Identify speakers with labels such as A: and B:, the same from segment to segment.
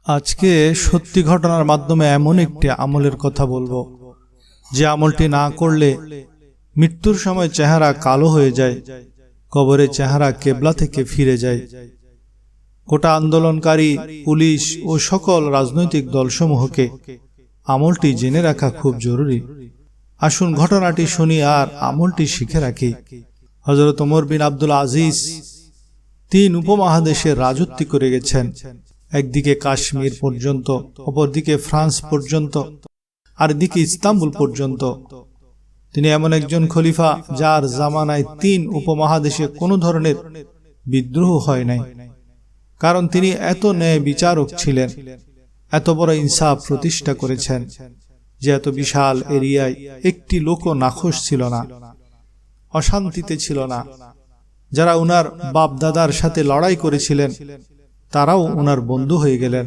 A: আজকে সত্যি ঘটনার মাধ্যমে এমন একটি আমলের কথা বলবো যে আমলটি না করলে মৃত্যুর সময় চেহারা কালো হয়ে যায়, কবরে চেহারা কেবলা থেকে ফিরে যায়। কোটা আন্দোলনকারী, পুলিশ ও সকল রাজনৈতিক দলসমূহকে আমলটি জেনে রাখা খুব জরুরি। আসুন ঘটনাটি শুনি আর আমলটি শিখে রাখি। হযরত ওমর বিন আব্দুল আজিজ 3 উপমহাদেশে রাজত্ব করে গেছেন। একদিকে কাশ্মীর পর্যন্ত, অপরদিকে ফ্রান্স পর্যন্ত, আর দিকে ইস্তাম্বুল পর্যন্ত। তিনি এমন একজন খলিফা যার জামানায় 3 উপমহাদেশে কোনো ধরনের বিদ্রোহ হয় নাই, কারণ তিনি এত ন্যায় বিচারক ছিলেন, এত বড় ইনসাফ প্রতিষ্ঠা করেছেন যে এত বিশাল এরিয়ায় একটি লোকও নাখোশ ছিল না, অশান্তিতে ছিল না। যারা উনার বাপ দাদার সাথে লড়াই করেছিলেন তারাও উনার বন্ধু হয়ে গেলেন।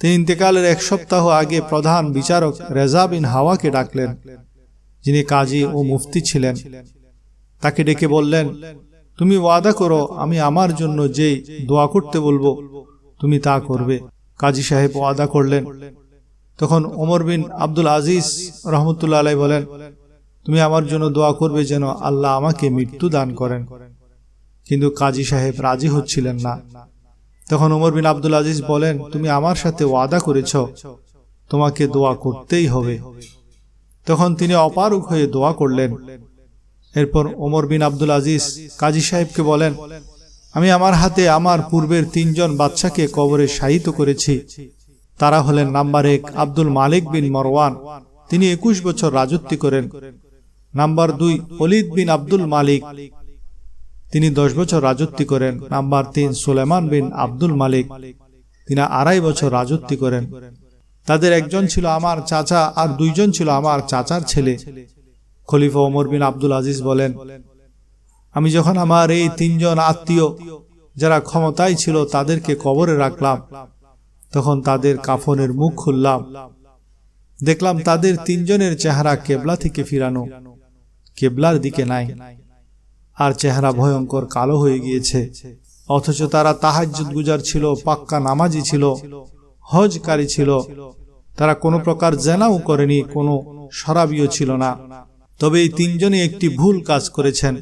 A: তিনি ইন্তেকালের 1 সপ্তাহ আগে প্রধান বিচারক রেজা বিন হাওয়াকে ডাকলেন, যিনি কাজী ও মুফতি ছিলেন। তাকে ডেকে বললেন, তুমি ওয়াদা করো আমি আমার জন্য যেই দোয়া করতে বলবো তুমি তা করবে। কাজী সাহেব ওয়াদা করলেন। তখন ওমর বিন আব্দুল আজিজ রহমতুল্লাহ আলাইহি বলেন, তুমি আমার জন্য দোয়া করবে যেন আল্লাহ আমাকে মৃত্যু দান করেন। কিন্তু কাজী সাহেব রাজি হচ্ছিলেন না। তখন ওমর বিন আব্দুল আজিজ বলেন, তুমি আমার সাথে ওয়াদা করেছ, তোমাকে দোয়া করতেই হবে। তখন তিনি অপারগ হয়ে দোয়া করলেন। এরপর ওমর বিন আব্দুল আজিজ কাজী সাহেবকে বলেন, আমি আমার হাতে আমার পূর্বের 3 জন বাদশাকে কবরে শায়িত করেছি। তারা হলেন নাম্বার 1 আব্দুল মালিক বিন মারওয়ান, তিনি 21 বছর রাজত্ব করেন। নাম্বার 2 ওলীদ বিন আব্দুল মালিক, তিনি 10 বছর রাজত্ব করেন। নাম্বার 3 সুলাইমান বিন আব্দুল মালিক, তিনি 2.5 বছর রাজত্ব করেন। তাদের একজন ছিল আমার চাচা আর 2 জন ছিল আমার চাচার ছেলে। খলিফা ওমর বিন আব্দুল আজিজ বলেন, আমি যখন আমার এই 3 জন আত্মীয় যারা ক্ষমতায় ছিল তাদেরকে কবরে রাখলাম, তখন তাদের কাফনের মুখ খুললাম, দেখলাম তাদের 3 জনের চেহারা কেবলা থেকে ফিরানো, কেবলার দিকে নাই, আর চেহারা ভয়ঙ্কর কালো হয়ে গিয়েছে। অথচ তারা তাহাজ্জুদ গুজার ছিল, পাক্কা নামাজি ছিল, হজকারী ছিল। তারা কোনো প্রকার জেনাও করেনি, কোনো শরাবিও ছিল না। তবে এই 3 জনই একটি ভুল কাজ করেছেন,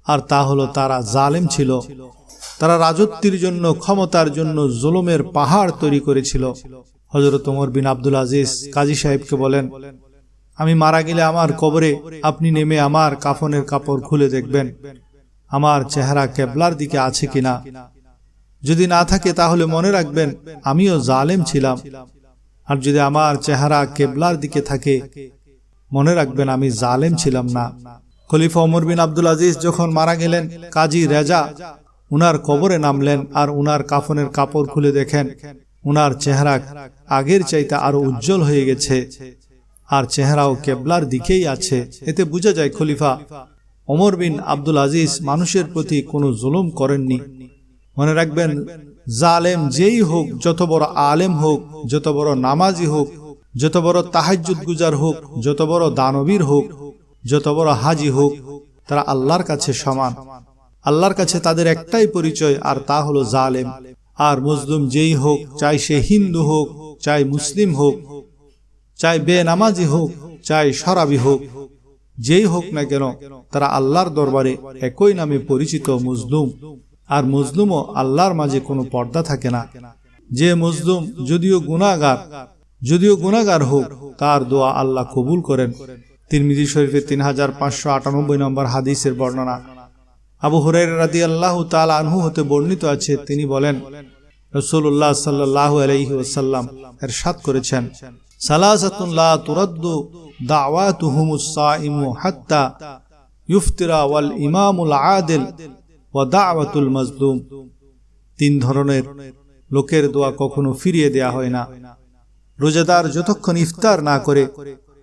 A: আর তা হলো তারা জালেম ছিল। তারা রাজত্বের জন্য, ক্ষমতার জন্য জুলুমের পাহাড় তৈরি করেছিল। হযরত ওমর বিন আব্দুল আজিজ কাজী সাহেবকে বলেন, আমি মারা গেলে আমার কবরে আপনি নেমে আমার কাফনের কাপড় খুলে দেখবেন আমার চেহারা কেবলার দিকে আছে কিনা। যদি না থাকে তাহলে মনে রাখবেন আমিও জালেম ছিলাম, আর যদি আমার চেহারা কেবলার দিকে থাকে মনে রাখবেন আমি জালেম ছিলাম না। খলিফা ওমর বিন আব্দুল আজিজ যখন মারা গেলেন, কাজী রেজা উনার কবরে নামলেন আর উনার কাফনের কাপড় খুলে দেখেন উনার চেহারা আগের চাইতে আরো উজ্জ্বল হয়ে গেছে, আর চেহারাও কেবলার দিকেই আছে। এতে বোঝা যায় খলিফা ওমর বিন আব্দুল আজিজ মানুষের প্রতি কোনো জুলুম করেননি। মনে রাখবেন, জালেম যেই হোক, যত বড় আলেম হোক, যত বড় নামাজি হোক, যত বড় তাহাজ্জুদ গুজার হোক, যত বড় দানবীর হোক, যত বড় হাজি হোক, তারা আল্লাহর কাছে সমান। আল্লাহর কাছে তাদের একটাই পরিচয়, আর তা হলো জালেম। আর মজলুম যেই হোক, চাই সে হিন্দু হোক, চাই মুসলিম হোক, চাই বেনামাজি হোক, চাই শরাবি হোক, যেই হোক না কেন, তারা আল্লাহর দরবারে একই নামে পরিচিত মজলুম। আর মজলুম ও আল্লাহর মাঝে কোনো পর্দা থাকে না। যে মজলুম যদিও গুনাহগার হোক, তার দোয়া আল্লাহ কবুল করেন। তিরমিজি শরীফে 3598 নম্বর হাদিসের বর্ণনা। আবু হুরায়রা রাদিয়াল্লাহু তাআলা আনহু হতে বর্ণিত আছে, তিনি বলেন, রাসূলুল্লাহ সাল্লাল্লাহু আলাইহি ওয়াসাল্লাম ইরশাদ করেছেন, সালাসাতুন লা তুরাদ্দু দাওয়াতুহুমুস সাইমু হাত্তা ইফতিরা ওয়াল ইমামুল আদিল ওয়া দাওয়াতুল মাজলুম। 3 ধরনের লোকের দোয়া কখনো ফিরিয়ে দেয়া হয় না। রোজাদার যতক্ষণ ইফতার না করে,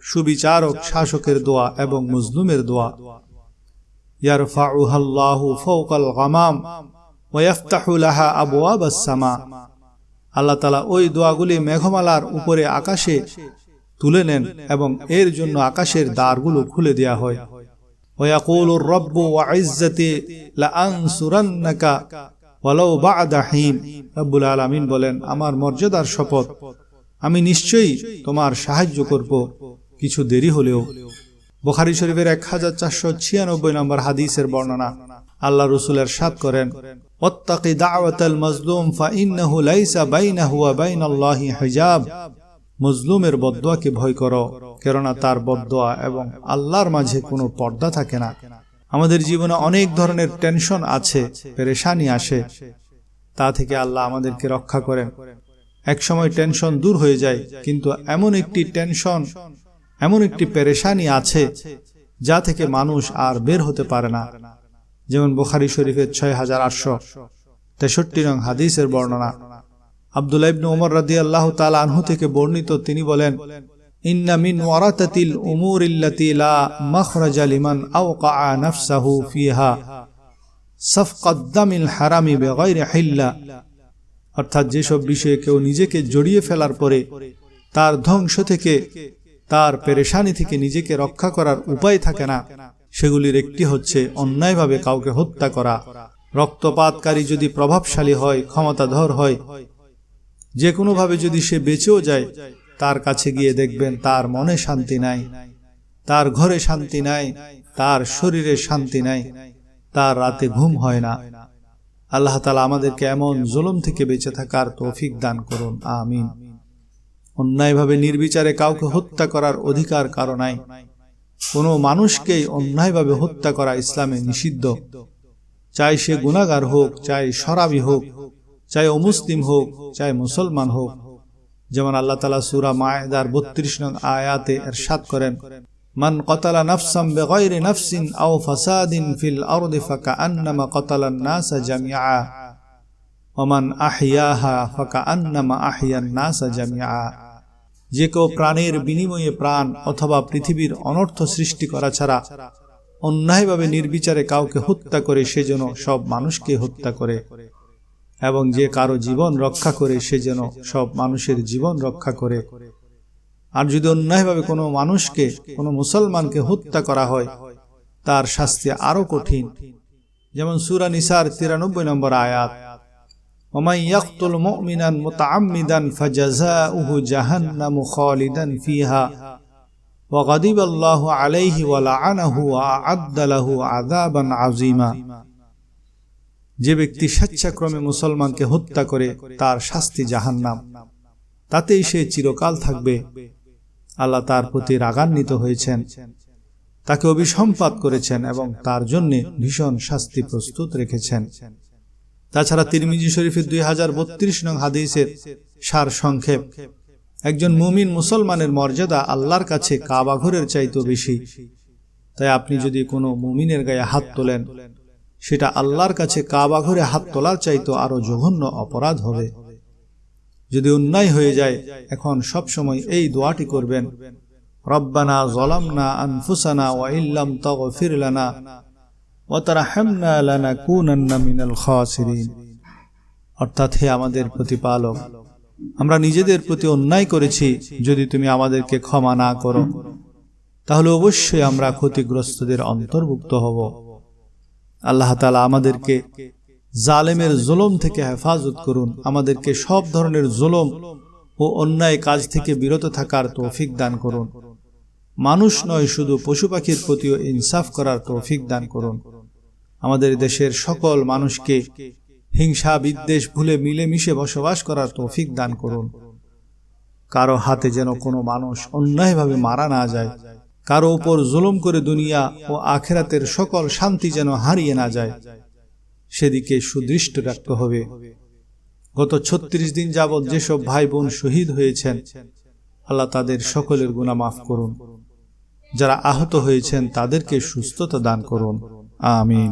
A: সুবিচারক শাসকের দোয়া এবং মজলুমের দোয়া। ইয়ারফাউহাল্লাহু ফাওকাল গামাম ওয়া ইফতাহু লাহা আবওয়াবাস সামা। আল্লাহ তাআলা ওই দোয়াগুলি মেঘমালার উপরে আকাশে তুলে নেন এবং এর জন্য আকাশের দ্বারগুলো খুলে দেয়া হয়। ওয়া ইয়াকুলুর রাব্বু ওয়া ইজ্জাতি লা আনসুরান্নাকা ওয়ালাউ বা'দা হিন। রব্বুল আলামিন বলেন, আমার মর্যাদার শপথ, আমি নিশ্চয়ই তোমার সাহায্য করব কিছু দেরি হলেও। বুখারী শরীফের 1496 নম্বর হাদিসের বর্ণনা, আল্লাহ রাসূল ইরশাদ করেন, ওয়াত্তাকি দাওয়াতাল মাজলুম ফাইন্নাহু লাইসা বাইনাহু ওয়া বাইনাল্লাহি হিজাব। মজলুমের বদদোয়াকে ভয় করো, কেননা তার বদদোয়া এবং আল্লাহর মাঝে কোনো পর্দা থাকে না। আমাদের জীবনে অনেক ধরনের টেনশন আছে, পেরেশানি আসে, তা থেকে আল্লাহ আমাদেরকে রক্ষা করেন। এক সময় টেনশন দূর হয়ে যায়, কিন্তু এমন একটি টেনশন, এমন একটি পেরেশানি আছে যা থেকে মানুষ আর বের হতে পারে না। যেমন বুখারী শরীফের 6863 নং হাদিসের বর্ণনা, আব্দুল্লাহ ইবনে ওমর রাদিয়াল্লাহু তাআলা আনহু থেকে বর্ণিত, তিনি বলেন, ইন্না মিন ওয়ারাতাতিল উমুরিল্লাতি লা মাখরাজা লিমান আওকাআ নাফসাহু ফিহা সাফকাদ দামিল হারামি বিগাইরি হিল্লা। অর্থাৎ যেসব বিষয়ে কেউ নিজেকে জড়িয়ে ফেলার পরে তার ধ্বংস থেকে, তার পেরেশানি থেকে নিজেকে রক্ষা করার উপায় থাকে না, সেগুলির একটি হচ্ছে অন্যায়ভাবে কাউকে হত্যা করা। রক্তপাতকারী যদি প্রভাবশালী হয়, ক্ষমতাধর হয়, যে কোনোভাবে যদি সে বেঁচেও যায়, তার কাছে গিয়ে দেখবেন তার মনে শান্তি নাই, তার ঘরে শান্তি নাই, তার শরীরে শান্তি নাই, তার রাতে ঘুম হয় না। আল্লাহ তাআলা আমাদেরকে এমন জুলুম থেকে বেঁচে থাকার তৌফিক দান করুন, আমিন। অন্যায়ভাবে নির্বিচারে কাউকে হত্যা করার অধিকার কারো নাই। কোনো মানুষকেই অন্যায়ভাবে হত্যা করা ইসলামে নিষিদ্ধ, চাই সে গুনাহগার হোক, চাই শরাবী হোক, চাই অমুসলিম হোক, চাই মুসলমান হোক। যেমন আল্লাহ তাআলা সূরা মায়েদার 32 নং আয়াতে ইরশাদ করেন, মান কতালা নাফসাম বিগাইরি নাফসিন আও ফাসাদিন ফিল আরদি ফাকাআন্নামা কতালান নাসা জামিআ ওয়া মান আহইয়াহা ফাকাআন্নামা আহইয়ান নাসা জামিআ। যে কেউ প্রাণের বিনিময়ে প্রাণ অথবা পৃথিবীর অনর্থ সৃষ্টি করা ছাড়া অন্যায়ভাবে নির্বিচারে কাউকে হত্যা করে, সে যেন সব মানুষকে হত্যা করে, এবং যে কারো জীবন রক্ষা করে, সে যেন সব মানুষের জীবন রক্ষা করে। আর যদি অন্যায়ভাবে কোনো মানুষকে, কোনো মুসলমানকে হত্যা করা হয়, তার শাস্তি আরো কঠিন। যেমন সূরা নিসার 93 নম্বর আয়াত, ওয়ামান ইয়াকতুল মুমিনান মুতাআম্মিদান ফাজাযাউহু জাহান্নামু খালিদান ফিহা ওয়া গাদিবাল্লাহু আলাইহি ওয়া লাআনাহু ওয়া আ'আদ্দা লাহু আযাবান আযীমা। যে ব্যক্তি স্বেচ্ছাক্রমে মুসলমানকে হত্যা করে, তার শাস্তি জাহান্নাম, তাতেই সে চিরকাল থাকবে। আল্লাহ তার প্রতি রাগান্বিত হয়েছেন, তাকে অভিসম্পাত করেছেন এবং তার জন্য ভীষণ শাস্তি প্রস্তুত রেখেছেন। তাছাড়া তিরমিজি শরীফের 2032 নং হাদিসের সার সংক্ষেপ, একজন মুমিন মুসলমানের মর্যাদা আল্লাহর কাছে কাবা ঘরের চাইতে বেশি। তাই আপনি যদি কোনো মুমিনের গায়ে হাত তোলেন, সেটা আল্লাহর কাছে কাবা ঘরে হাত তোলার চাইতে আরো জঘন্য অপরাধ হবে। যদি অন্যায় হয়ে যায়, এখন সব সময় এই দোয়াটি করবেন, রব্বানা যালামনা আনফুসানা ওয়া ইল্লাম তাগফির লানা ওয়া তারহামনা লানাকুনান্না মিনাল খাসিরিন। অর্থাৎ, হে আমাদের প্রতিপালক, আমরা নিজেদের প্রতি অন্যায় করেছি, যদি তুমি আমাদেরকে ক্ষমা না করো, তাহলে অবশ্যই আমরা ক্ষতিগ্রস্তদের অন্তর্ভুক্ত হব। আল্লাহ তাআলা আমাদেরকে জালেমের জুলুম থেকে হেফাজত করুন, আমাদেরকে সব ধরনের জুলুম ও অন্যায় কাজ থেকে বিরত থাকার তৌফিক দান করুন। মানুষ নয়, শুধু পশু পাখির প্রতিও ইনসাফ করার তৌফিক দান করুন। আমাদের দেশের সকল মানুষকে হিংসা বিদ্বেষ ভুলে মিলেমিশে বসবাস করার তৌফিক দান করুন। কারো হাতে যেন কোনো মানুষ অন্যায়ভাবে মারা না যায়, কারো উপর জুলুম করে দুনিয়া ও আখিরাতের সকল শান্তি যেন হারিয়ে না যায়, সেদিকে সুদৃষ্ট রাখতে হবে। গত 36 দিন যাবৎ যেসব ভাই বোন শহীদ হয়েছেন, আল্লাহ তাদের সকলের গুনাহ মাফ করুন। যারা আহত হয়েছেন তাদেরকে সুস্থতা দান করুন, আমিন।